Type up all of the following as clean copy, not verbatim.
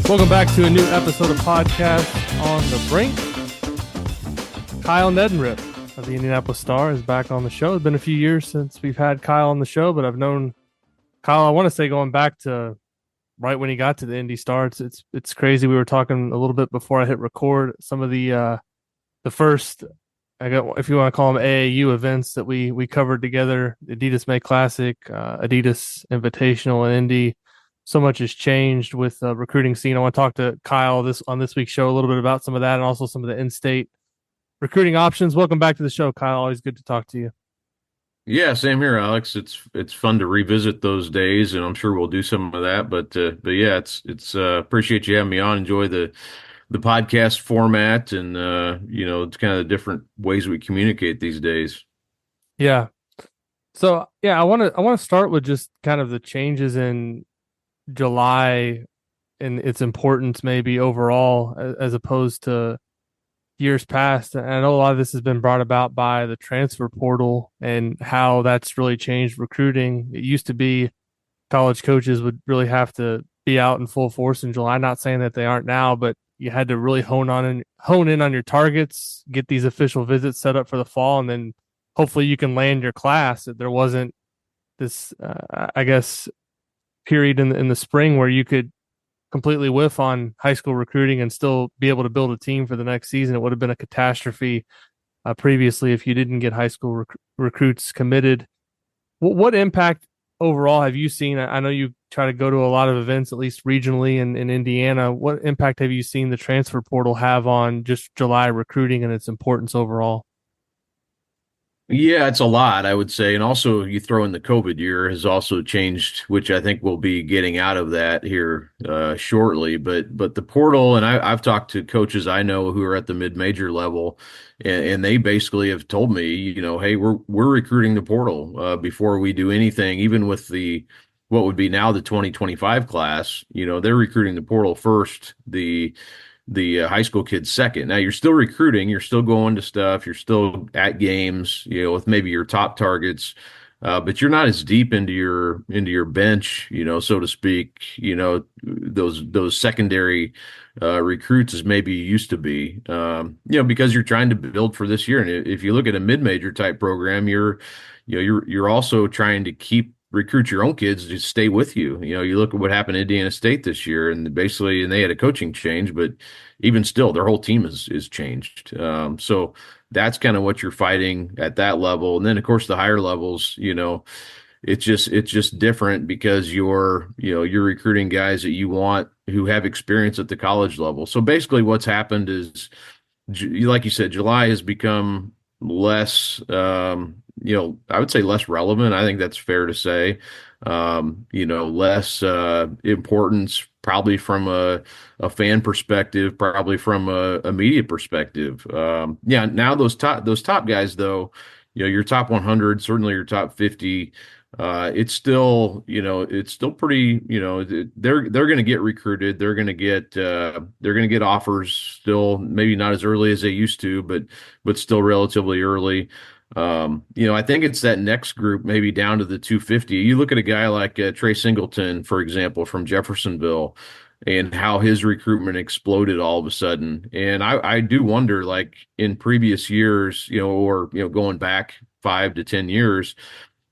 Welcome back to a new episode of Podcast on the Brink. Kyle Neddenriep of the Indianapolis Star is back on the show. It's been a few years since we've had Kyle on the show, but I've known Kyle, I want to say going back to right when he got to the Indy Star. It's crazy. We were talking a little bit before I hit record. Some of the first, if you want to call them AAU events that we covered together, the Adidas May Classic, Adidas Invitational and Indy. So much has changed with the recruiting scene. I want to talk to Kyle on this week's show a little bit about some of that and also some of the in-state recruiting options. Welcome back to the show, Kyle. Always good to talk to you. Yeah, same here, Alex. It's fun to revisit those days, and I'm sure we'll do some of that. But yeah, it's appreciate you having me on. Enjoy the podcast format, and it's kind of the different ways we communicate these days. Yeah. So yeah, I want to start with just kind of the changes in July and its importance maybe overall as opposed to years past. And I know a lot of this has been brought about by the transfer portal and how that's really changed recruiting. It used to be college coaches would really have to be out in full force in July. Not saying that they aren't now, but you had to really hone in on your targets, get these official visits set up for the fall, and then hopefully you can land your class. That there wasn't this, period in the spring where you could completely whiff on high school recruiting and still be able to build a team for the next season. It would have been a catastrophe previously if you didn't get high school recruits committed. What impact overall have you seen? I know you try to go to a lot of events, at least regionally in Indiana. What impact have you seen the transfer portal have on just July recruiting and its importance overall? Yeah, it's a lot, I would say. And also you throw in the COVID year has also changed, which I think we'll be getting out of that here shortly. But the portal, and I've talked to coaches I know who are at the mid-major level, and they basically have told me, hey, we're recruiting the portal before we do anything, even with what would be now the 2025 class. They're recruiting the portal first, the high school kids second. Now you're still recruiting, you're still going to stuff, you're still at games, with maybe your top targets, but you're not as deep into your bench, so to speak. Those secondary recruits as maybe you used to be, because you're trying to build for this year. And if you look at a mid-major type program, you're also trying to recruit your own kids to stay with you. You look at what happened at Indiana State this year, and they had a coaching change, but even still, their whole team is changed. So that's kind of what you're fighting at that level. And then, of course, the higher levels, it's just different because you're recruiting guys that you want who have experience at the college level. So basically, what's happened is, like you said, July has become less. I would say less relevant. I think that's fair to say. Less importance probably from a fan perspective, probably from a media perspective. Now those top guys though, your top 100, certainly your top 50, it's still pretty, they're going to get recruited. They're going to get offers still, maybe not as early as they used to, but still relatively early. I think it's that next group, maybe down to the 250. You look at a guy like Trey Singleton, for example, from Jeffersonville, and how his recruitment exploded all of a sudden. And I do wonder, like in previous years, or going back 5 to 10 years,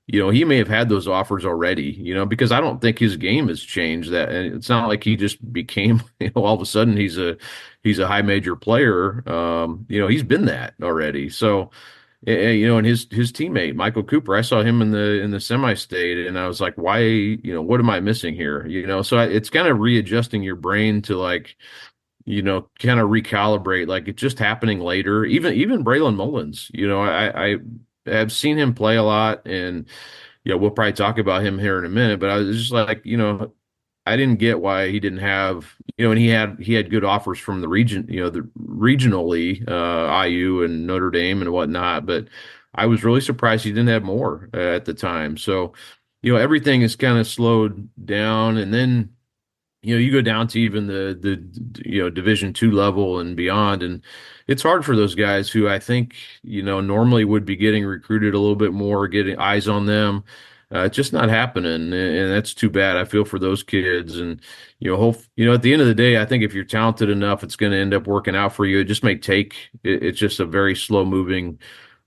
he may have had those offers already, because I don't think his game has changed. That, and it's not like he just became, all of a sudden he's a high major player. He's been that already. So. And his teammate Michael Cooper, I saw him in the semi-state, and I was like, why? What am I missing here? So it's kind of readjusting your brain to kind of recalibrate. Like it's just happening later. Even Braylon Mullins, I have seen him play a lot, and we'll probably talk about him here in a minute. But I was just like, I didn't get why he didn't have, and he had good offers from the region, the regionally, IU and Notre Dame and whatnot. But I was really surprised he didn't have more at the time. So, everything is kind of slowed down. And then, you go down to even the Division II level and beyond, and it's hard for those guys who I think, normally would be getting recruited a little bit more, getting eyes on them. It's just not happening, and that's too bad. I feel for those kids, and at the end of the day, I think if you're talented enough, it's going to end up working out for you. It just may take. It's just a very slow moving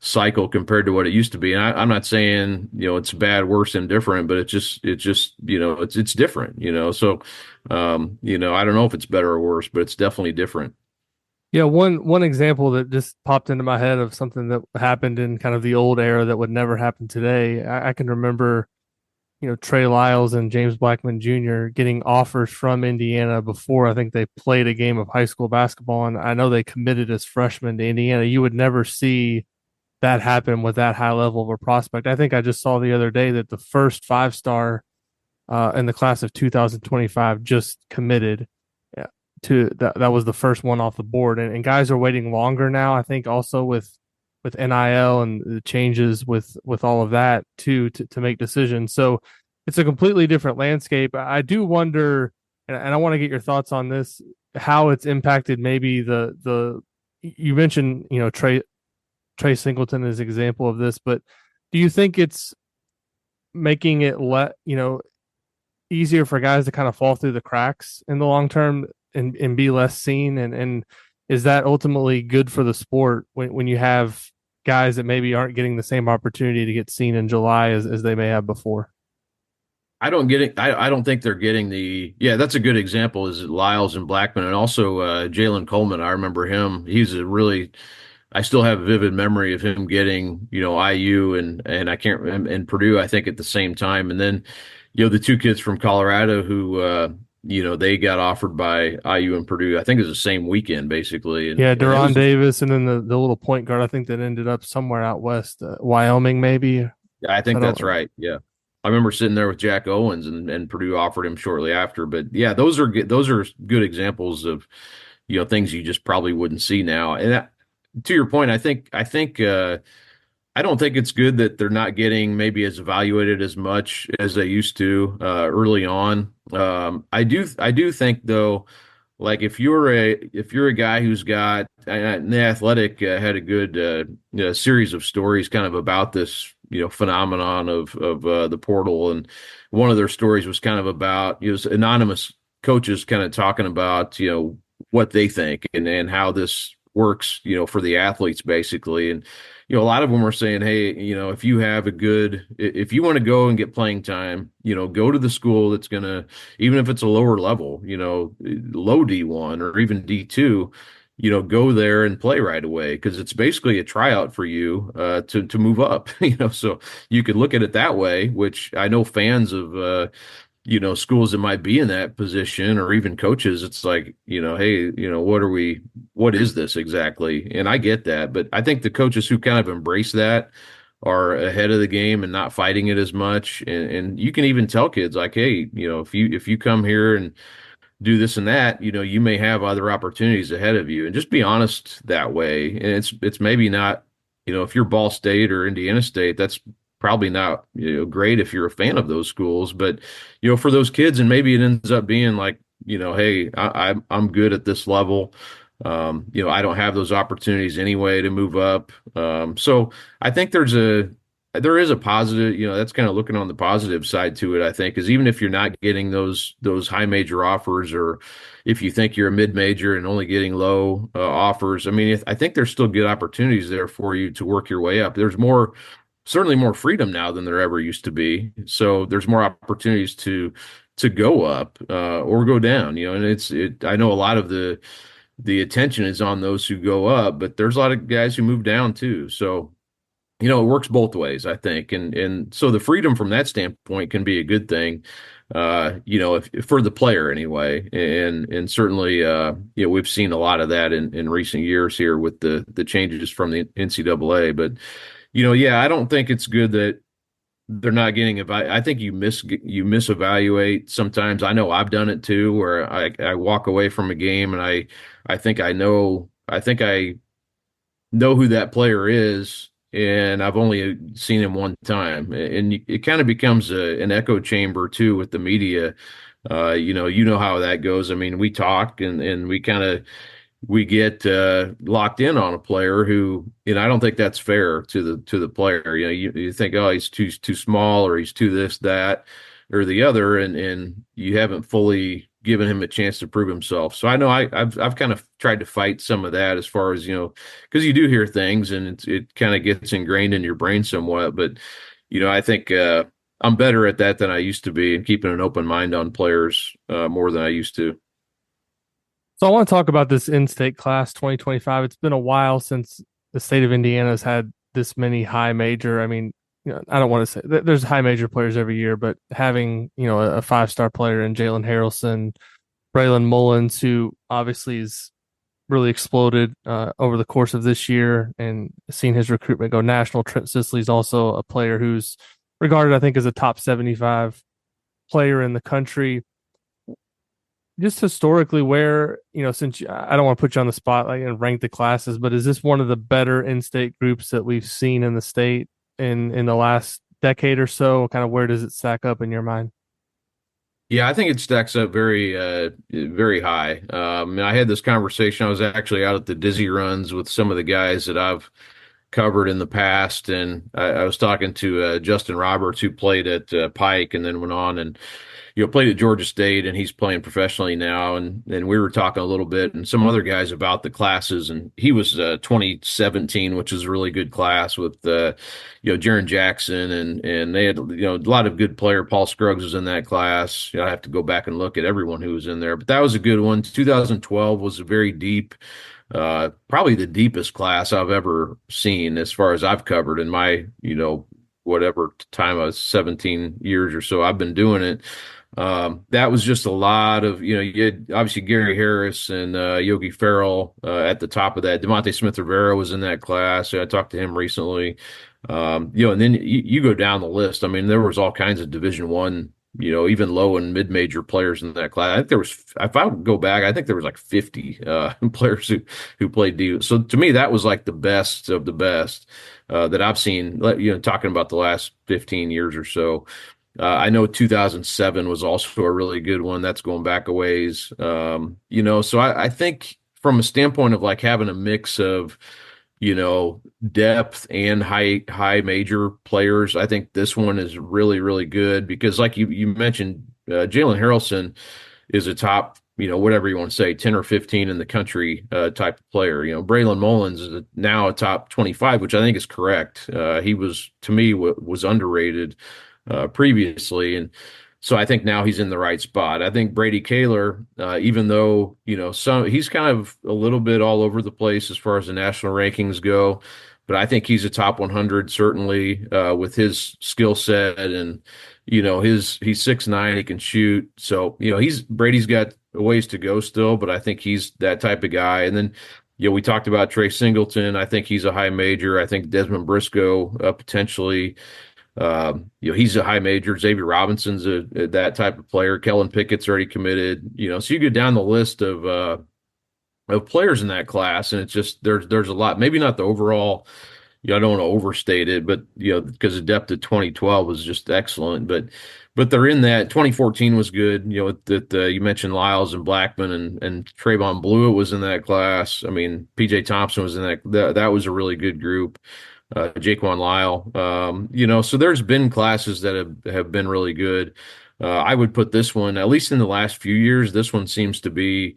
cycle compared to what it used to be. And I'm not saying it's bad, worse, indifferent, but it's just it's different. So I don't know if it's better or worse, but it's definitely different. Yeah, one example that just popped into my head of something that happened in kind of the old era that would never happen today. I can remember, Trey Lyles and James Blackman Jr. getting offers from Indiana before I think they played a game of high school basketball, and I know they committed as freshmen to Indiana. You would never see that happen with that high level of a prospect. I think I just saw the other day that the first 5-star in the class of 2025 just committed to that. That was the first one off the board, and guys are waiting longer now. I think also with NIL and the changes with all of that too to make decisions. So it's a completely different landscape. I do wonder, and I want to get your thoughts on this, how it's impacted maybe the you mentioned Trey Singleton is an example of this, but do you think it's making it easier for guys to kind of fall through the cracks in the long term and be less seen? And is that ultimately good for the sport when you have guys that maybe aren't getting the same opportunity to get seen in July as they may have before? I don't get it. I don't think they're getting yeah, that's a good example is Lyles and Blackman and also Jalen Coleman. I remember him. I still have a vivid memory of him getting, IU and I can't and Purdue, I think at the same time. And then, the two kids from Colorado who, they got offered by IU and Purdue. I think it was the same weekend basically. And Yeah, it Deron was, Davis, and then the little point guard I think that ended up somewhere out west, Wyoming maybe. I I think don't. that's right. Yeah. I remember sitting there with Jack Owens and Purdue offered him shortly after. But yeah, those are good examples of, things you just probably wouldn't see now. And to your point, I don't think it's good that they're not getting maybe as evaluated as much as they used to early on. I do think though, like if you're a guy who's got and the Athletic had a good series of stories kind of about this phenomenon of the portal, and one of their stories was kind of about it was anonymous coaches kind of talking about what they think and how this works for the athletes basically. And a lot of them were saying, hey, if you want to go and get playing time, go to the school that's going to, even if it's a lower level, low D1 or even D2, go there and play right away because it's basically a tryout for you to move up, so you could look at it that way, which I know fans of schools that might be in that position or even coaches, it's like, hey, what is this exactly? And I get that, but I think the coaches who kind of embrace that are ahead of the game and not fighting it as much. And you can even tell kids like, hey, if you come here and do this and that, you may have other opportunities ahead of you, and just be honest that way. And it's maybe not, if you're Ball State or Indiana State, that's probably not great if you're a fan of those schools, but for those kids, and maybe it ends up being like, hey, I'm good at this level. I don't have those opportunities anyway to move up. So I think there is a positive, that's kind of looking on the positive side to it, I think, is even if you're not getting those high major offers, or if you think you're a mid major and only getting low offers, I mean, I think there's still good opportunities there for you to work your way up. There's certainly more freedom now than there ever used to be. So there's more opportunities to go up or go down, and I know a lot of the attention is on those who go up, but there's a lot of guys who move down too. So it works both ways, I think. And so the freedom from that standpoint can be a good thing, if for the player anyway. And certainly, we've seen a lot of that in recent years here with the changes from the NCAA. But, yeah, I don't think it's good that they're not getting I think you misevaluate sometimes. I know I've done it too, where I walk away from a game and I think I know who that player is, and I've only seen him one time, and it kind of becomes an echo chamber too with the media. You know how that goes. I mean, we talk and we kind of we get locked in on a player who, I don't think that's fair to the player. You think, oh, he's too small, or he's too this, that, or the other, and you haven't fully given him a chance to prove himself. So I know I've kind of tried to fight some of that, as far as, because you do hear things, and it kind of gets ingrained in your brain somewhat. But I think I'm better at that than I used to be, and keeping an open mind on players more than I used to. So I want to talk about this in-state class 2025. It's been a while since the state of Indiana has had this many high major. I mean, I don't want to say there's high major players every year, but having, a five-star player in Jalen Harrelson, Braylon Mullins, who obviously is really exploded over the course of this year, and seeing his recruitment go national. Trent Sisley's also a player who's regarded, I think, as a top 75 player in the country. Just historically, where, since I don't want to put you on the spot like and rank the classes, but is this one of the better in-state groups that we've seen in the state in the last decade or so? Kind of where does it stack up in your mind? Yeah, I think it stacks up very high. And I had this conversation. I was actually out at the Dizzy Runs with some of the guys that I've covered in the past, and I was talking to Justin Roberts, who played at Pike and then went on and played at Georgia State, and he's playing professionally now. And we were talking a little bit, and some other guys, about the classes, and he was 2017, which is a really good class with Jaron Jackson, and they had a lot of good player. Paul Scruggs was in that class. I have to go back and look at everyone who was in there, but that was a good one. 2012 was a very deep. Probably the deepest class I've ever seen, as far as I've covered in my, whatever time I was, 17 years or so I've been doing it. That was just a lot of, you had obviously Gary Harris and Yogi Ferrell at the top of that. Devontae Smith Rivera was in that class. I talked to him recently. And then you go down the list. I mean, there was all kinds of Division I, even low and mid-major players in that class. I think there was, if I would go back, I think there was like 50 players who played D. So to me, that was like the best of the best that I've seen. Talking about the last 15 years or so. I know 2007 was also a really good one. That's going back a ways. So I think from a standpoint of like having a mix of, depth and high major players, I think this one is really, really good, because like you mentioned, Jalen Harrelson is a top, whatever you want to say, 10 or 15 in the country type of player. Braylon Mullins is now a top 25, which I think is correct. He was, to me, was underrated previously. And so I think now he's in the right spot. I think Brady Kaler, even though, he's kind of a little bit all over the place as far as the national rankings go, but I think he's a top 100, certainly, with his skill set, and, he's 6'9", he can shoot. So, Brady's got a ways to go still, but I think he's that type of guy. And then, we talked about Trey Singleton. I think he's a high major. I think Desmond Briscoe, potentially, he's a high major. Xavier Robinson's that type of player. Kellen Pickett's already committed. So you get down the list of players in that class, and it's just there's a lot. Maybe not the overall. I don't want to overstate it, but because the depth of 2012 was just excellent. But they're in that. 2014 was good. That you mentioned Lyles and Blackman and Trayvon Blewett was in that class. I mean, PJ Thompson was in that. That was a really good group. Jaquan Lyle. So there's been classes that have been really good. I would put this one, at least in the last few years, this one seems to be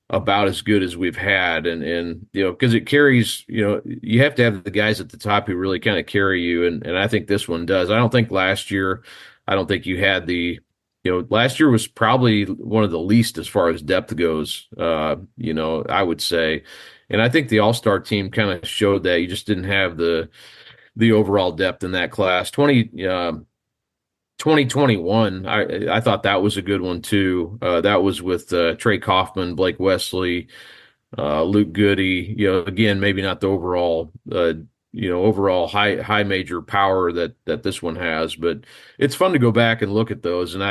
about as good as we've had. And because it carries, you have to have the guys at the top who really kind of carry you. And I think this one does. I don't think you had last year was probably one of the least as far as depth goes, I would say. And I think the All-Star team kind of showed that you just didn't have the overall depth in that class. 2021, I thought that was a good one too. That was with Trey Kaufman, Blake Wesley, Luke Goody. Again, maybe not the overall high major power that this one has, but it's fun to go back and look at those. And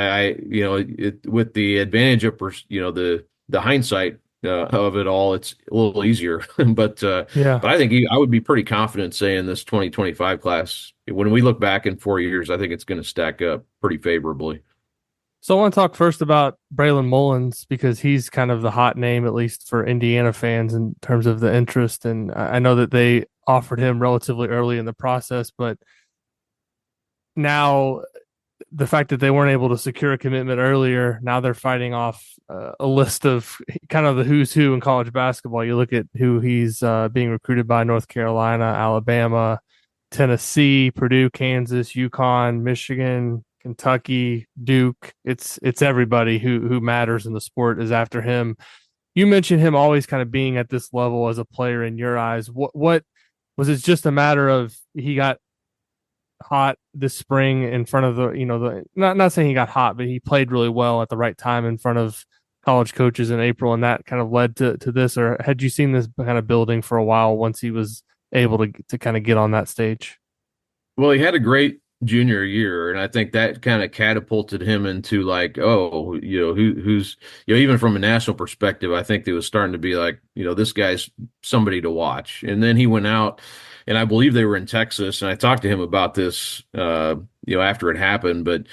with the advantage of the hindsight of it all, it's a little easier. but Yeah. I think I would be pretty confident saying this 2025 class, when we look back in 4 years, I think it's going to stack up pretty favorably. So I want to talk first about Braylon Mullins because he's kind of the hot name, at least for Indiana fans, in terms of the interest. And I know that they offered him relatively early in the process, but now the fact that they weren't able to secure a commitment earlier, now they're fighting off a list of kind of the who's who in college basketball. You look at who he's being recruited by: North Carolina, Alabama, Tennessee, Purdue, Kansas, UConn, Michigan, Kentucky, Duke. It's everybody who matters in the sport is after him. You mentioned him always kind of being at this level as a player in your eyes. What was it just a matter of he got hot this spring in front of the not saying he got hot, but he played really well at the right time in front of college coaches in April, and that kind of led to this? Or had you seen this kind of building for a while once he was able to kind of get on that stage? Well, he had a great junior year, and I think that kind of catapulted him into like, oh, who's even from a national perspective, I think it was starting to be like, this guy's somebody to watch. And then he went out, and I believe they were in Texas, and I talked to him about this, after it happened, but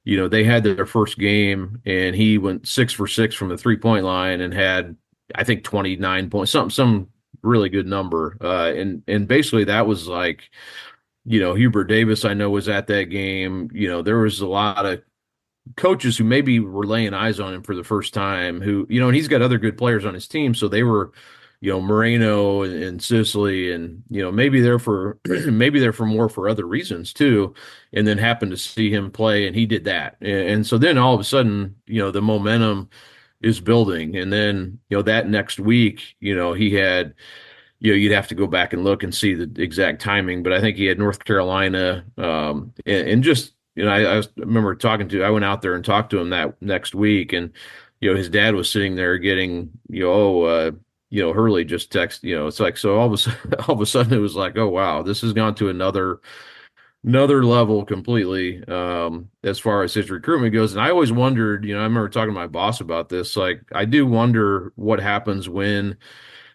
they had their first game, and he went 6 for 6 from the 3-point line and had, I think, 29 points, some really good number, and basically that was like. Hubert Davis, I know, was at that game. There was a lot of coaches who maybe were laying eyes on him for the first time who, and he's got other good players on his team. So they were, Moreno and Sicily and, maybe they're for, maybe they're for more for other reasons too. And then happened to see him play and he did that. And so then all of a sudden, the momentum is building. And then, that next week, he had, you'd have to go back and look and see the exact timing, but I think he had North Carolina, and just I remember I went out there and talked to him that next week, and his dad was sitting there getting Hurley just text, it's like so all of a sudden it was like, oh wow, this has gone to another level completely, as far as his recruitment goes. And I always wondered, I remember talking to my boss about this, like I do wonder what happens when.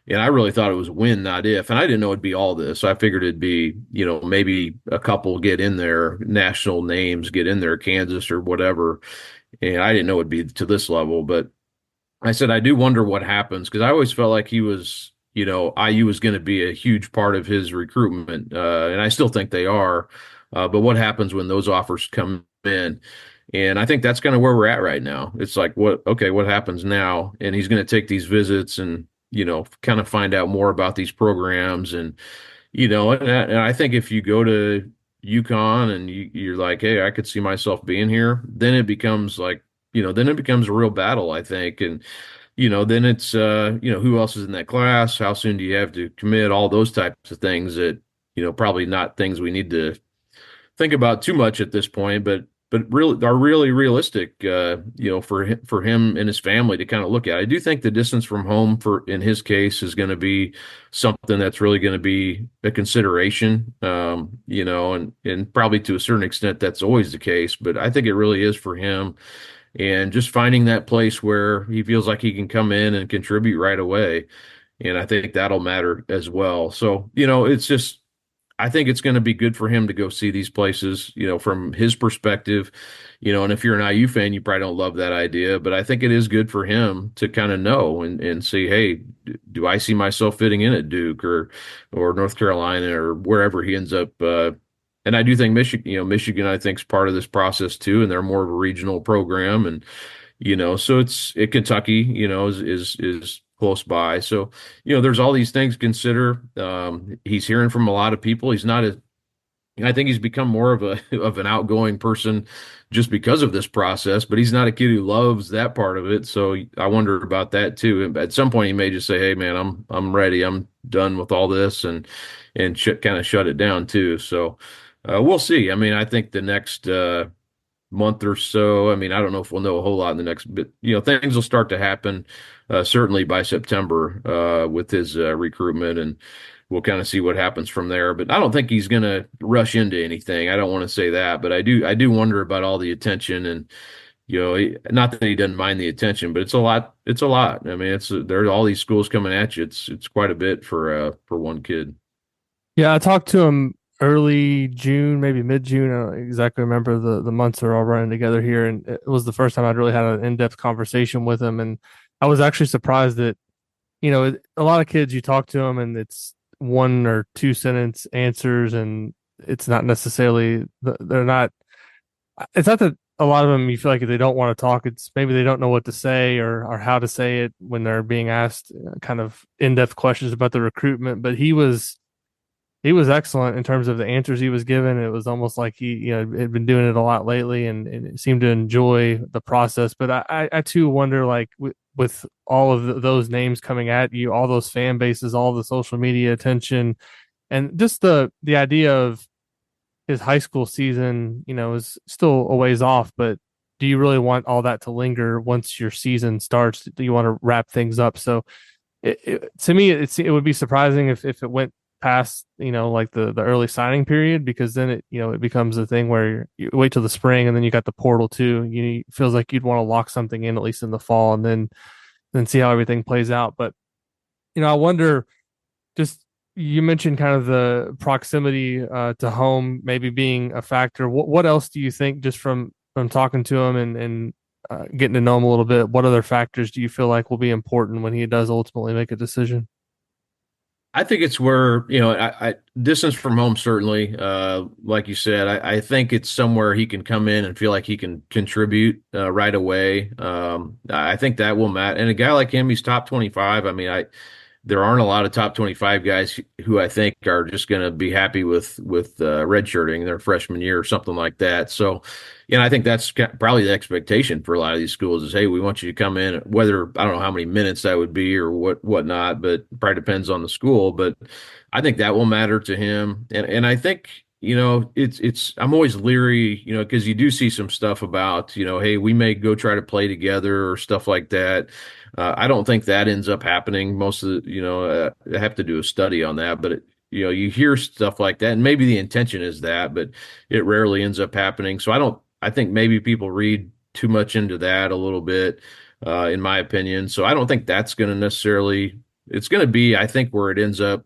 And I really thought it was when, not if. And I didn't know it'd be all this. I figured it'd be, maybe a couple get in there, national names get in there, Kansas or whatever. And I didn't know it'd be to this level. But I said, I do wonder what happens because I always felt like he was, IU was going to be a huge part of his recruitment. And I still think they are. But what happens when those offers come in? And I think that's kind of where we're at right now. It's like, what happens now? And he's going to take these visits and, kind of find out more about these programs. And, and I think if you go to UConn and you're like, hey, I could see myself being here, then it becomes like, then it becomes a real battle, I think. And, then it's, who else is in that class? How soon do you have to commit? All those types of things that, probably not things we need to think about too much at this point, but really are really realistic, for him and his family to kind of look at. I do think the distance from home in his case is going to be something that's really going to be a consideration, and probably to a certain extent that's always the case, but I think it really is for him. And just finding that place where he feels like he can come in and contribute right away. And I think that'll matter as well. So, it's just, I think it's going to be good for him to go see these places, from his perspective, and if you're an IU fan, you probably don't love that idea, but I think it is good for him to kind of know and see, hey, do I see myself fitting in at Duke or North Carolina or wherever he ends up? And I do think Michigan, I think is part of this process too, and they're more of a regional program, and so Kentucky, is close by. So, there's all these things to consider. He's hearing from a lot of people. I think he's become more of an outgoing person just because of this process, but he's not a kid who loves that part of it. So I wonder about that too. At some point he may just say, hey man, I'm ready. I'm done with all this and kind of shut it down too. So, we'll see. I mean, I think the next, month or so. I mean, I don't know if we'll know a whole lot in the next bit. Things will start to happen, certainly by September, with his recruitment, and we'll kind of see what happens from there. But I don't think he's going to rush into anything. I don't want to say that, but I do wonder about all the attention, and not that he doesn't mind the attention, but it's a lot. It's a lot. I mean, there are all these schools coming at you. It's quite a bit for one kid. Yeah, I talked to him early June, maybe mid June. I don't exactly remember. The months are all running together here, and it was the first time I'd really had an in depth conversation with him, and I was actually surprised that a lot of kids, you talk to them and it's one or two sentence answers, and it's not necessarily they're not. It's not that a lot of them you feel like they don't want to talk. It's maybe they don't know what to say or how to say it when they're being asked kind of in depth questions about the recruitment. But he was excellent in terms of the answers he was given. It was almost like he, had been doing it a lot lately and seemed to enjoy the process. But I too wonder, like, with all of those names coming at you, all those fan bases, all the social media attention, and just the idea of his high school season, is still a ways off. But do you really want all that to linger once your season starts? Do you want to wrap things up? So to me, it would be surprising if it went past like the early signing period, because then it becomes a thing where you wait till the spring and then you got the portal too. It feels like you'd want to lock something in at least in the fall and then see how everything plays out. But I wonder, just you mentioned kind of the proximity to home maybe being a factor. What else do you think, just from talking to him and getting to know him a little bit, what other factors do you feel like will be important when he does ultimately make a decision? I think it's where, I distance from home, certainly. Like you said, I think it's somewhere he can come in and feel like he can contribute right away. I think that will matter. And a guy like him, he's top 25. I mean, there aren't a lot of top 25 guys who I think are just going to be happy with redshirting their freshman year or something like that. So, I think that's probably the expectation for a lot of these schools is, hey, we want you to come in, whether I don't know how many minutes that would be or whatnot, but probably depends on the school. But I think that will matter to him, and I think. It's I'm always leery, because you do see some stuff about, hey, we may go try to play together or stuff like that. I don't think that ends up happening. Most of the, I have to do a study on that, but you hear stuff like that, and maybe the intention is that, but it rarely ends up happening. So I think maybe people read too much into that a little bit, in my opinion. So I don't think that's going to necessarily, it's going to be, I think, where it ends up,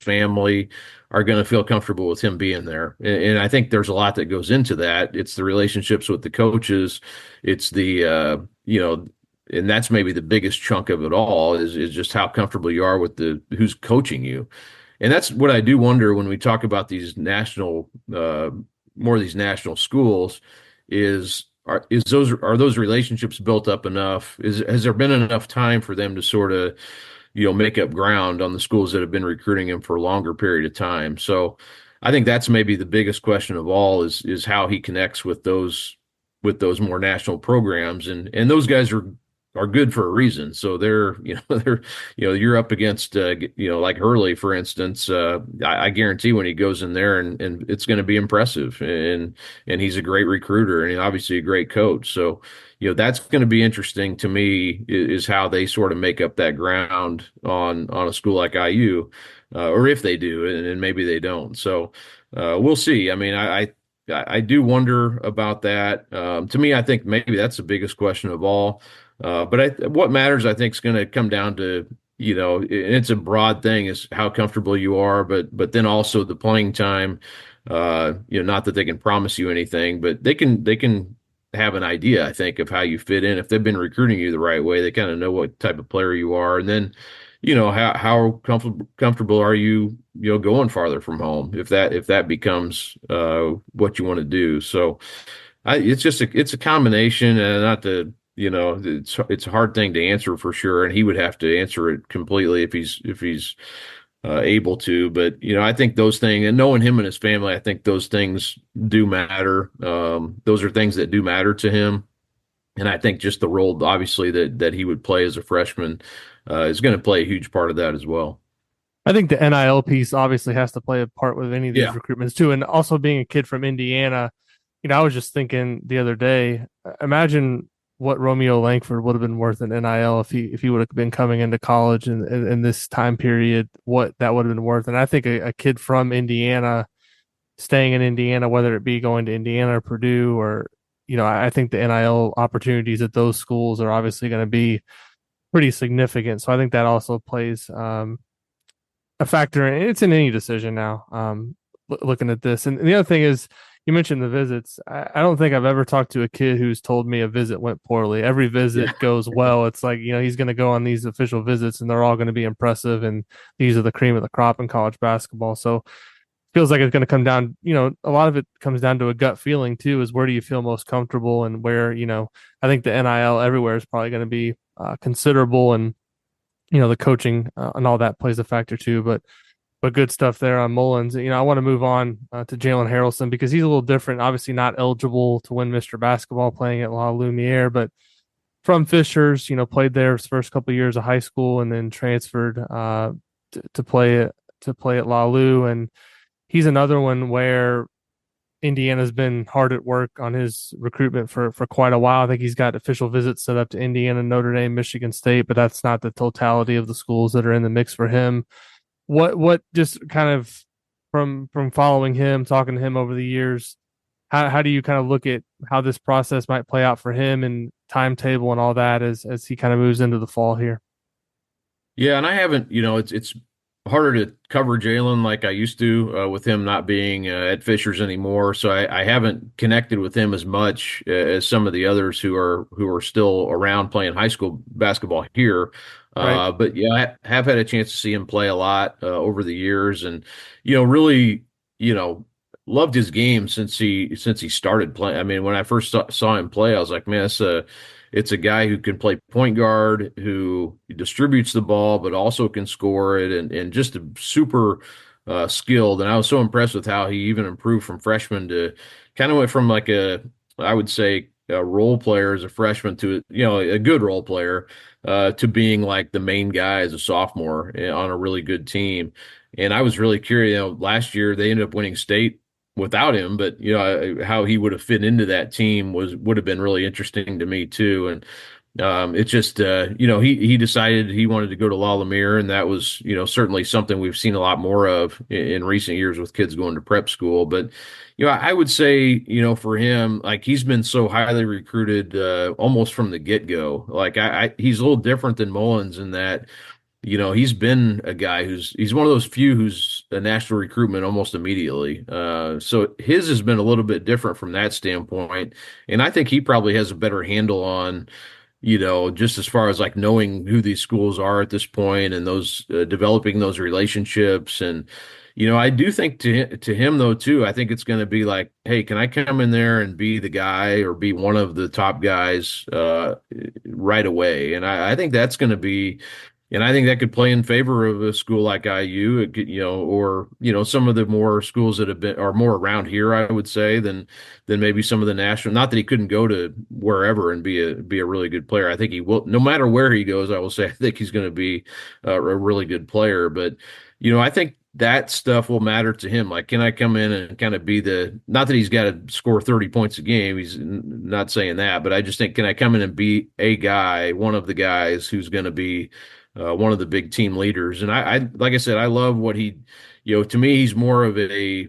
family are going to feel comfortable with him being there. And I think there's a lot that goes into that. It's the relationships with the coaches. It's and that's maybe the biggest chunk of it all is just how comfortable you are with who's coaching you. And that's what I do wonder when we talk about these more of these national schools are those relationships built up enough? Has there been enough time for them to sort of make up ground on the schools that have been recruiting him for a longer period of time? So I think that's maybe the biggest question of all is how he connects with those more national programs, and those guys are good for a reason. So you're up against like Hurley, for instance. I guarantee when he goes in there and it's going to be impressive, and he's a great recruiter and obviously a great coach. So that's going to be interesting to me is how they sort of make up that ground on a school like IU, or if they do, and maybe they don't. So we'll see. I mean, I do wonder about that. To me, I think maybe that's the biggest question of all. But what matters, I think, is going to come down to, and it's a broad thing, is how comfortable you are, but then also the playing time. Not that they can promise you anything, but they can have an idea, I think, of how you fit in. If they've been recruiting you the right way, they kind of know what type of player you are, and then, how comfortable are you, going farther from home if that becomes what you want to do. So it's a combination, and not to it's a hard thing to answer for sure, and he would have to answer it completely if he's able to. But I think those things, and knowing him and his family, I think those things do matter. Those are things that do matter to him, and I think just the role, obviously, that he would play as a freshman is going to play a huge part of that as well. I think the NIL piece obviously has to play a part with any of these Yeah. recruitments too. And also being a kid from Indiana, I was just thinking the other day, imagine what Romeo Langford would have been worth in NIL if he would have been coming into college in this time period, what that would have been worth. And I think a kid from Indiana staying in Indiana, whether it be going to Indiana or Purdue, or I think the NIL opportunities at those schools are obviously going to be pretty significant. So I think that also plays a factor. And it's in any decision now. looking at this. And the other thing is, you mentioned the visits. I don't think I've ever talked to a kid who's told me a visit went poorly. Every Yeah. visit goes well. It's like, he's going to go on these official visits and they're all going to be impressive. And these are the cream of the crop in college basketball. So feels like it's going to come down, a lot of it comes down to a gut feeling too, is where do you feel most comfortable and where, I think the NIL everywhere is probably going to be considerable and, the coaching and all that plays a factor too. But good stuff there on Mullins. I want to move on to Jalen Harrelson because he's a little different. Obviously, not eligible to win Mr. Basketball playing at La Lumiere, but from Fishers, played there his first couple of years of high school and then transferred to play at La Lu. And he's another one where Indiana's been hard at work on his recruitment for quite a while. I think he's got official visits set up to Indiana, Notre Dame, Michigan State, but that's not the totality of the schools that are in the mix for him. What just kind of from following him, talking to him over the years, how do you kind of look at how this process might play out for him and timetable and all that as he kind of moves into the fall here? Yeah, and I haven't, it's harder to cover Jalen like I used to with him not being at Fishers anymore. So I haven't connected with him as much as some of the others who are still around playing high school basketball here. Right. But yeah, I have had a chance to see him play a lot over the years, and really, you know, loved his game since he started playing. I mean, when I first saw him play, I was like, man, it's a guy who can play point guard, who distributes the ball, but also can score it, and just a super skilled. And I was so impressed with how he even improved from freshman to kind of went from like I would say, a role player as a freshman to, a good role player to being like the main guy as a sophomore on a really good team. And I was really curious. Last year they ended up winning state without him, but how he would have fit into that team would have been really interesting to me too. And it's just he decided he wanted to go to La Lumiere, and that was certainly something we've seen a lot more of in recent years with kids going to prep school. But I would say for him, like, he's been so highly recruited almost from the get-go. Like, he's a little different than Mullins in that he's been a guy he's one of those few who's a national recruitment almost immediately. So his has been a little bit different from that standpoint. And I think he probably has a better handle on, just as far as like knowing who these schools are at this point and those developing those relationships. And, I do think to him though, too, I think it's going to be like, hey, can I come in there and be the guy or be one of the top guys right away? And I think that's going to be, and I think that could play in favor of a school like IU, or some of the more schools that are more around here, I would say, than maybe some of the national. Not that he couldn't go to wherever and be a really good player. I think he will, no matter where he goes. I will say I think he's going to be a really good player. But I think that stuff will matter to him. Like, can I come in and kind of be not that he's got to score 30 points a game. He's not saying that, but I just think, can I come in and be a guy, one of the guys who's going to be one of the big team leaders. And I like I said, I love what to me, he's more of a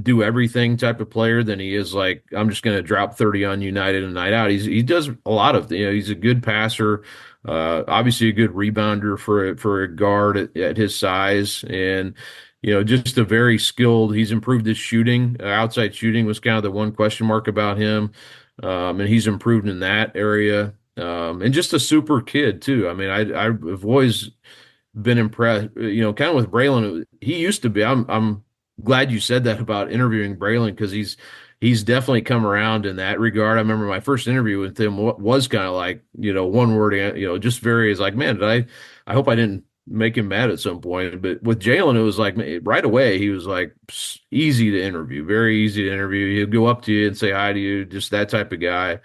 do everything type of player than he is like, I'm just going to drop 30 on you night in and night out. He does a lot of, he's a good passer, obviously a good rebounder for a guard at his size. And, just a very skilled, he's improved his shooting. Outside shooting was kind of the one question mark about him. And he's improved in that area. And just a super kid too. I mean, I've always been impressed, kind of with Braylon. He used to be. I'm glad you said that about interviewing Braylon, because he's definitely come around in that regard. I remember my first interview with him was kind of like, one word, just very, is like, man, I hope I didn't make him mad at some point. But with Jalen, it was like right away, he was like easy to interview, very easy to interview. He'll go up to you and say hi to you, just that type of guy.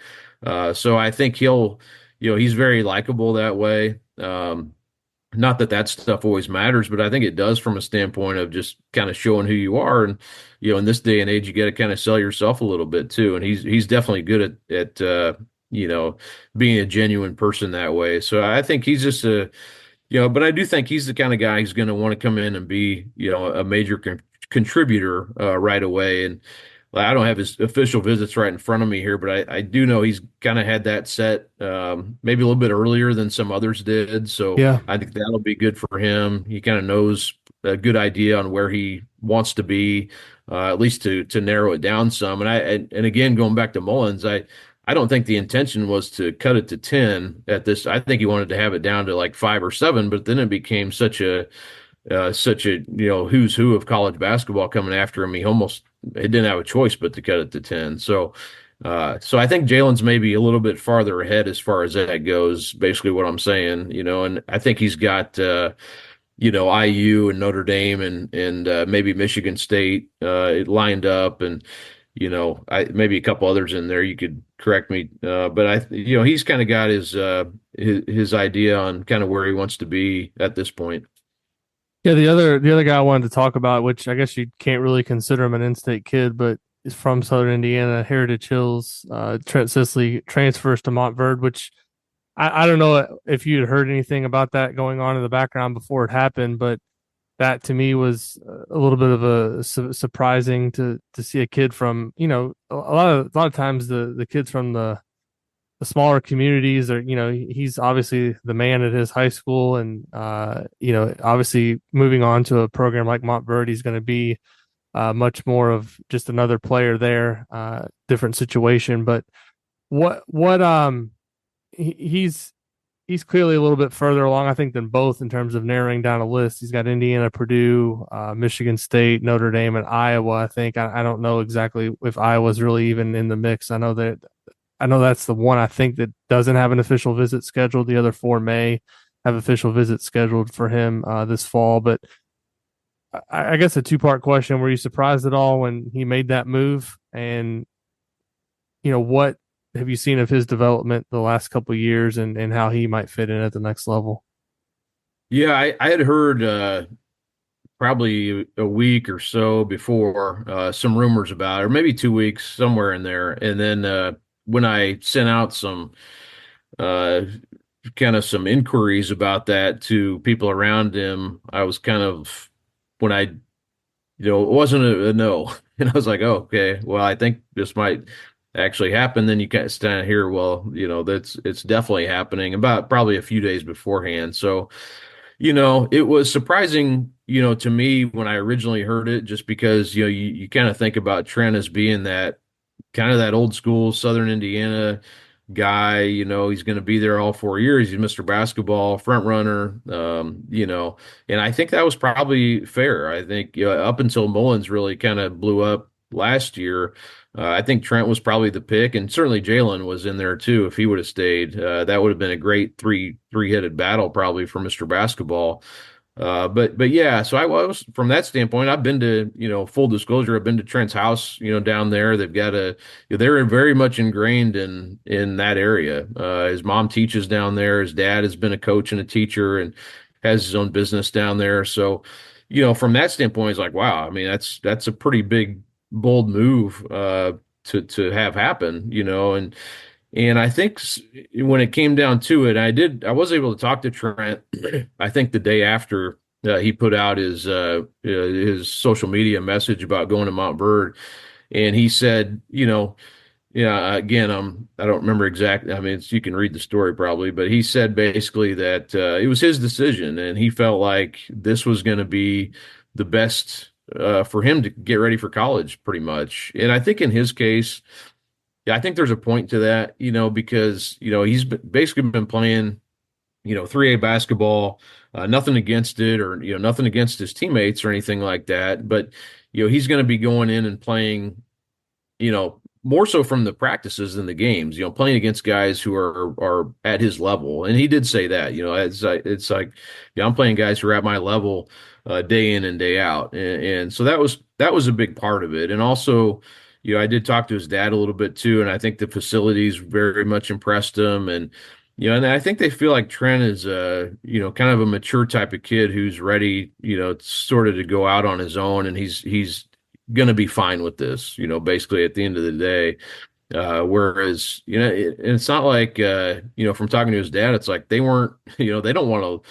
So I think he's very likable that way. Not that stuff always matters, but I think it does from a standpoint of just kind of showing who you are. And, in this day and age, you got to kind of sell yourself a little bit too. And he's definitely good at being a genuine person that way. So I think he's just but I do think he's the kind of guy who's going to want to come in and be, a major contributor right away. And I don't have his official visits right in front of me here, but I do know he's kind of had that set maybe a little bit earlier than some others did. So Yeah. I think that'll be good for him. He kind of knows a good idea on where he wants to be. at least to narrow it down some. And again, going back to Mullins, I don't think the intention was to cut it to 10 at this. I think he wanted to have it down to like 5 or 7, but then it became such a who's who of college basketball coming after him. He didn't have a choice but to cut it to 10. So I think Jalen's maybe a little bit farther ahead as far as that goes. Basically, what I'm saying, and I think he's got IU and Notre Dame and maybe Michigan State lined up, and maybe a couple others in there. You could correct me, but he's kind of got his idea on kind of where he wants to be at this point. Yeah, the other guy I wanted to talk about, which I guess you can't really consider him an in-state kid, but is from Southern Indiana, Heritage Hills. Trent Sisley transfers to Montverde, which I don't know if you had heard anything about that going on in the background before it happened, but that to me was a little bit of a surprising to see a kid from, a lot of times the kids from the smaller communities are, he's obviously the man at his high school, and obviously moving on to a program like Montverde, he's going to be much more of just another player there, different situation. But he's clearly a little bit further along, I think, than both in terms of narrowing down a list. He's got Indiana, Purdue, Michigan State, Notre Dame, and Iowa. I think I don't know exactly if Iowa's really even in the mix. I know that's the one I think that doesn't have an official visit scheduled. The other four may have official visits scheduled for him this fall. But I guess a two-part question: were you surprised at all when he made that move? And what have you seen of his development the last couple of years, and how he might fit in at the next level? Yeah, I had heard probably a week or so before some rumors about it, or maybe 2 weeks, somewhere in there. And then when I sent out uh, some inquiries about that to people around him, I was kind of, when it wasn't a no. And I was like, oh, okay, well, I think this might actually happen. Then you kind of stand here, well, it's definitely happening about probably a few days beforehand. So, it was surprising, to me when I originally heard it, just because, you kind of think about Trent as being that kind of that old school Southern Indiana guy. He's going to be there all 4 years. He's Mr. Basketball front runner. And I think that was probably fair. I think up until Mullins really kind of blew up last year, I think Trent was probably the pick, and certainly Jalen was in there too. If he would have stayed, that would have been a great three-headed battle probably for Mr. Basketball. But yeah, so I was, from that standpoint, I've been to, full disclosure, I've been to Trent's house, down there. They're very much ingrained in that area. His mom teaches down there. His dad has been a coach and a teacher and has his own business down there. So, from that standpoint, it's like, wow, I mean, that's a pretty big, bold move, to have happen, and I think when it came down to it, I was able to talk to Trent, I think the day after he put out his social media message about going to Montverde. And he said, yeah, again, I don't remember exactly. I mean, you can read the story probably, but he said basically that it was his decision, and he felt like this was going to be the best for him to get ready for college, pretty much. And I think in his case, yeah, I think there's a point to that, because, he's basically been playing, 3A basketball, nothing against it, or, nothing against his teammates or anything like that. But, he's going to be going in and playing, more so from the practices than the games, playing against guys who are at his level. And he did say that, it's like, I'm playing guys who are at my level day in and day out. And so that was a big part of it. And also, I did talk to his dad a little bit too, and I think the facilities very much impressed him. And, and I think they feel like Trent is kind of a mature type of kid who's ready, sort of to go out on his own, and he's going to be fine with this, basically at the end of the day. Whereas, and it's not like, from talking to his dad, it's like they weren't, they don't want to,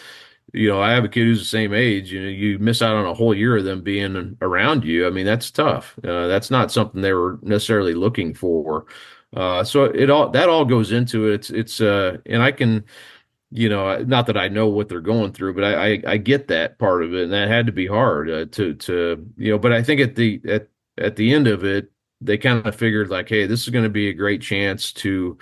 I have a kid who's the same age. You miss out on a whole year of them being around you. I mean, that's tough. That's not something they were necessarily looking for. So that all goes into it. And I can, not that I know what they're going through, but I get that part of it, and that had to be hard but I think at the end of it, they kind of figured like, hey, this is going to be a great chance to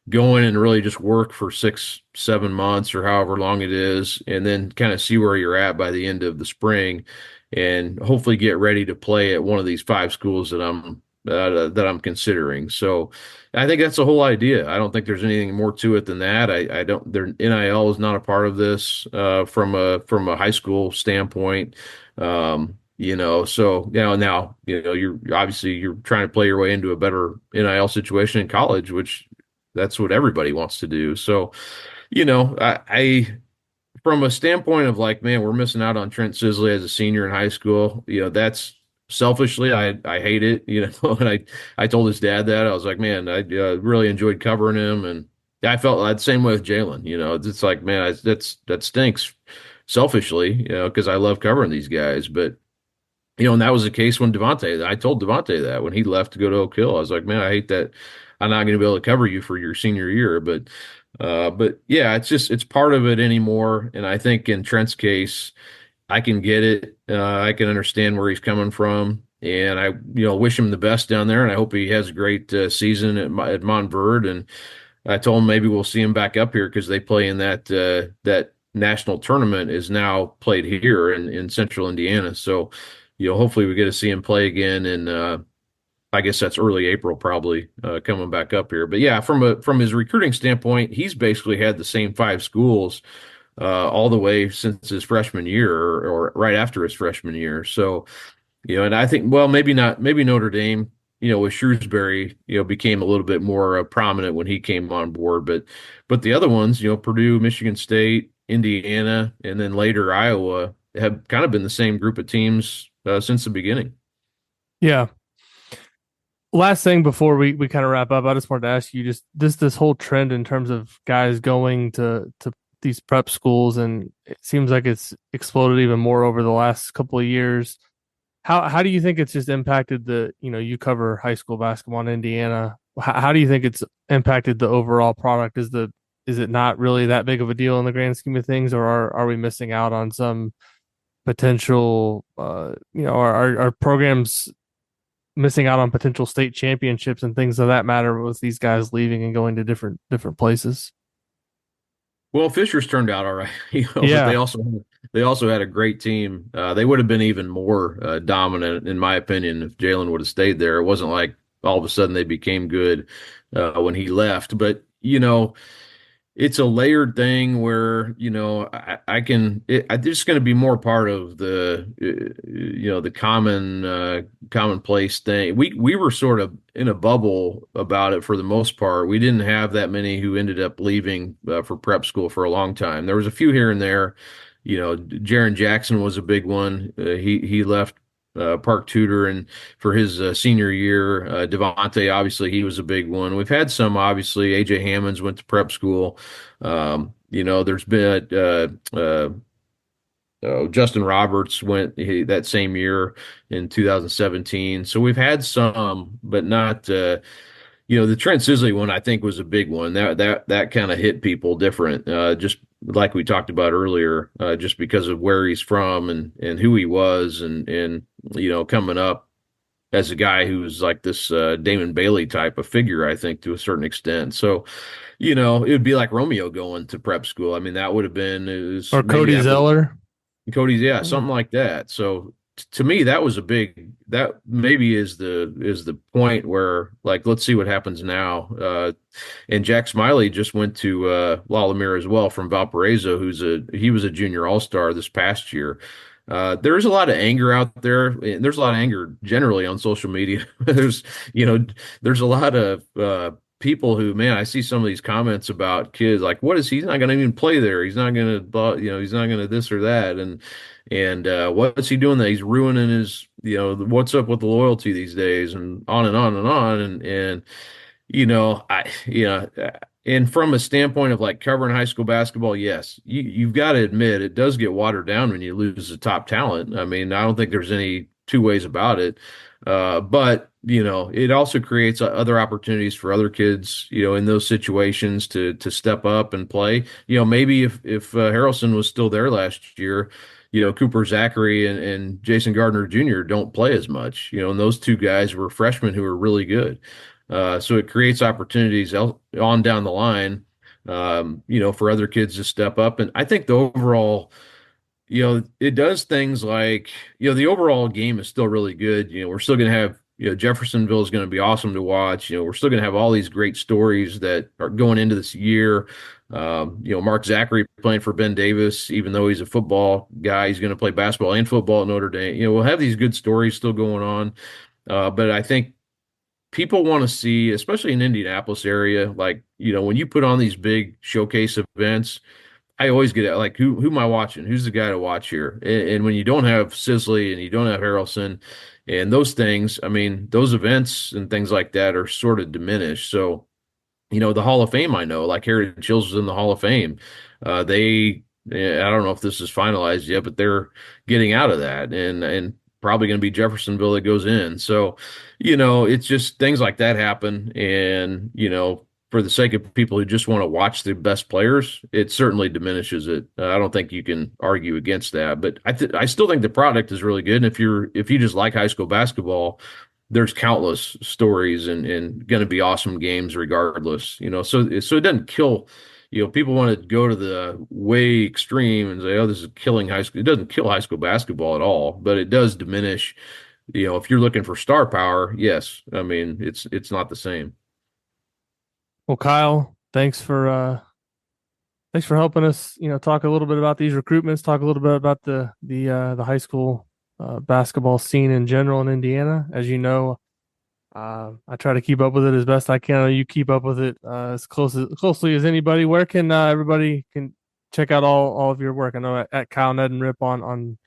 go in and really just work for 6, 7 months or however long it is, and then kind of see where you're at by the end of the spring, and hopefully get ready to play at one of these five schools that I'm considering. So I think that's the whole idea. I don't think there's anything more to it than that. I don't. Their NIL is not a part of this from a high school standpoint. So now you're obviously you're trying to play your way into a better NIL situation in college, which that's what everybody wants to do. So, I from a standpoint of like, man, we're missing out on Trent Sisley as a senior in high school. That's selfishly, I hate it. And I told his dad that I was like, man, I really enjoyed covering him, and I felt the same way with Jalen. It's like, man, that stinks selfishly, because I love covering these guys, but. And that was the case when I told Devontae that when he left to go to Oak Hill. I was like, man, I hate that I'm not going to be able to cover you for your senior year. But yeah, it's part of it anymore. And I think in Trent's case, I can get it. I can understand where he's coming from. And I, wish him the best down there. And I hope he has a great season at Montverde. And I told him maybe we'll see him back up here because they play in that national tournament is now played here in central Indiana. So, hopefully we get to see him play again, and I guess that's early April probably coming back up here. But yeah, from his recruiting standpoint, he's basically had the same five schools all the way since his freshman year or right after his freshman year. So, and I think, well, maybe not, maybe Notre Dame, with Shrewsbury, became a little bit more prominent when he came on board, but the other ones, Purdue, Michigan State, Indiana, and then later Iowa have kind of been the same group of teams since the beginning. Yeah. Last thing before we kind of wrap up, I just wanted to ask you just this whole trend in terms of guys going to these prep schools, and it seems like it's exploded even more over the last couple of years. How do you think it's just impacted you cover high school basketball in Indiana? How do you think it's impacted the overall product? Is it not really that big of a deal in the grand scheme of things, or are we missing out on some potential, are programs missing out on potential state championships and things of that matter with these guys leaving and going to different places? Well, Fisher's turned out all right, Yeah. but they also had a great team. They would have been even more dominant, in my opinion, if Jalen would have stayed there. It wasn't like all of a sudden they became good when he left, but it's a layered thing where I'm just going to be more part of the commonplace thing. We were sort of in a bubble about it for the most part. We didn't have that many who ended up leaving for prep school for a long time. There was a few here and there. Jaron Jackson was a big one. He left Park Tudor and for his senior year. Devontae, obviously, he was a big one. We've had some, obviously. AJ Hammonds went to prep school. There's been Justin Roberts went that same year in 2017. So we've had some, but not. The Trent Sisley one, I think, was a big one. That kind of hit people different, just like we talked about earlier, just because of where he's from and who he was, and coming up as a guy who's like this Damon Bailey type of figure, I think, to a certain extent. So, it would be like Romeo going to prep school. I mean, that would have been Or Cody Zeller. Cody's, yeah, something like that. So to me, that was that maybe is the point where, like, let's see what happens now. And Jack Smiley just went to La Lumiere as well from Valparaiso, he was a junior all-star this past year. There's a lot of anger out there, and there's a lot of anger generally on social media. There's a lot of people who, man, I see some of these comments about kids like, what is he's not going to even play there. He's not going to, he's not going to this or that. And what's he doing that he's ruining his, what's up with the loyalty these days, and on and on and on. And and from a standpoint of like covering high school basketball, yes, you've got to admit it does get watered down when you lose the top talent. I mean, I don't think there's any two ways about it. But it also creates other opportunities for other kids, in those situations to step up and play. Maybe if Harrelson was still there last year, Cooper Zachary and Jason Gardner Jr. don't play as much, and those two guys were freshmen who were really good. So it creates opportunities on down the line, for other kids to step up. And I think the overall, it does things like, the overall game is still really good. We're still going to have, Jeffersonville is going to be awesome to watch. We're still going to have all these great stories that are going into this year. Mark Zachary playing for Ben Davis, even though he's a football guy, he's going to play basketball and football at Notre Dame. We'll have these good stories still going on. But I think people want to see, especially in Indianapolis area, like, when you put on these big showcase events, I always get like, who am I watching? Who's the guy to watch here? And when you don't have Sisley and you don't have Harrelson and those things, I mean, those events and things like that are sort of diminished. So, the Hall of Fame, I know, like Heritage Hills is in the Hall of Fame. I don't know if this is finalized yet, but they're getting out of that and probably going to be Jeffersonville that goes in. So, it's just things like that happen. And, for the sake of people who just want to watch the best players, it certainly diminishes it. I don't think you can argue against that, but I still think the product is really good. And if you just like high school basketball, there's countless stories and going to be awesome games regardless. So it doesn't kill. People want to go to the way extreme and say, "Oh, this is killing high school." It doesn't kill high school basketball at all, but it does diminish. If you're looking for star power, yes, I mean it's not the same. Well, Kyle, thanks for helping us, talk a little bit about these recruitments, talk a little bit about the high school basketball scene in general in Indiana. As you know, I try to keep up with it as best I can. You keep up with it as closely as anybody. Where can everybody can check out all of your work? I know at Kyle Neddenriep on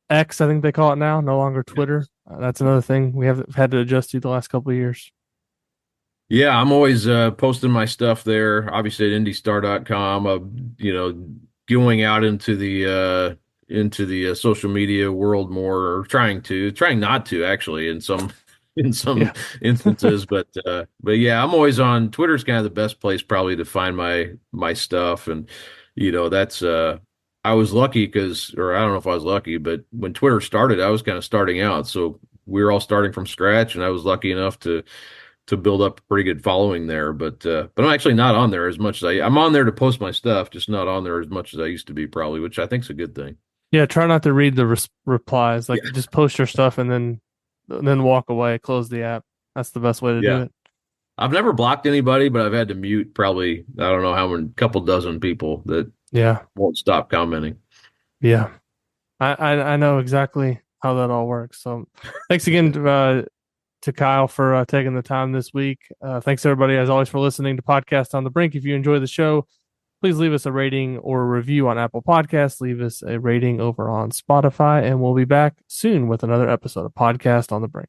X, I think they call it now, no longer Twitter. That's another thing we have had to adjust to the last couple of years. Yeah, I'm always posting my stuff there, obviously at indystar.com. Going out into the social media world more, or trying not to actually in some in some Yeah. instances, but yeah, I'm always on Twitter's kind of the best place probably to find my stuff. And that's I was lucky because, or I don't know if I was lucky, but when Twitter started, I was kind of starting out. So we were all starting from scratch, and I was lucky enough to build up a pretty good following there. But I'm actually not on there as much as I'm on there to post my stuff, just not on there as much as I used to be probably, which I think is a good thing. Yeah, try not to read the replies. Like, Yeah. just post your stuff and then walk away, close the app. That's the best way to do Yeah. it. I've never blocked anybody, but I've had to mute probably, I don't know how many, couple dozen people that Yeah, won't stop commenting. yeah. I know exactly how that all works. So, thanks again to Kyle for taking the time this week. Thanks everybody as always for listening to Podcast on the Brink. If you enjoy the show, please leave us a rating or a review on Apple Podcasts. Leave us a rating over on Spotify, and we'll be back soon with another episode of Podcast on the Brink.